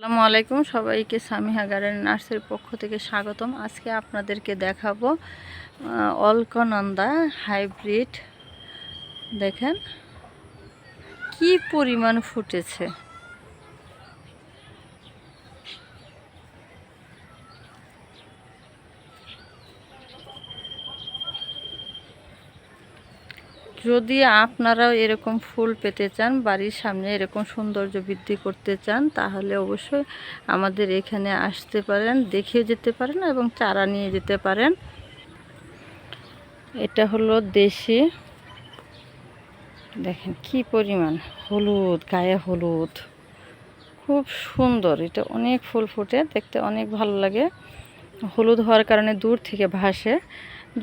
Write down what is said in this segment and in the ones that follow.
আসসালামু আলাইকুম, সবাইকে সামিহা গার্ডেন নার্সারির পক্ষ থেকে স্বাগতম। আজকে আপনাদেরকে দেখাবো অলকানন্দা হাইব্রিড। দেখেন কি পরিমাণ ফুটেছে। যদি আপনারাও এরকম ফুল পেতে চান, বাড়ির সামনে এরকম সৌন্দর্য বৃদ্ধি করতে চান, তাহলে অবশ্যই আমাদের এখানে আসতে পারেন, দেখে যেতে পারেন এবং চারা নিয়ে যেতে পারেন। এটা হলো দেশি, দেখেন কি পরিমাণ হলুদ, গায়ে হলুদ, খুব সুন্দর। এটা অনেক ফুল ফুটে, দেখতে অনেক ভালো লাগে। হলুদ হওয়ার কারণে দূর থেকে ভাসে।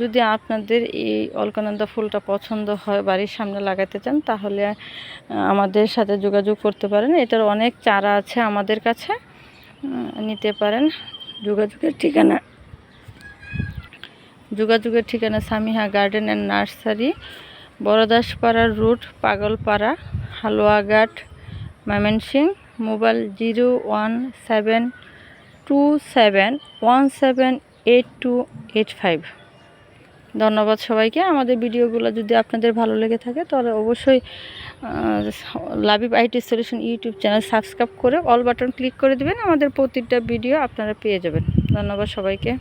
যদি আপনাদের এই অলকানন্দা ফুলটা পছন্দ হয়, বাড়ির সামনে লাগাতে চান, তাহলে আমাদের সাথে যোগাযোগ করতে পারেন। এটার অনেক চারা আছে আমাদের কাছে, নিতে পারেন। যোগাযোগের ঠিকানা সামিহা গার্ডেন অ্যান্ড নার্সারি, বড়দাসপাড়ার রুট, পাগলপাড়া, হালুয়াঘাট, ময়মনসিংহ। মোবাইল 01727178285। ধন্যবাদ সবাইকে। আমাদের ভিডিওগুলো যদি আপনাদের ভালো লেগে থাকে তাহলে অবশ্যই Labib IT solution YouTube channel subscribe করে অল বাটন ক্লিক করে দেবেন। আমাদের প্রতিটা ভিডিও আপনারা পেয়ে যাবেন। ধন্যবাদ সবাইকে।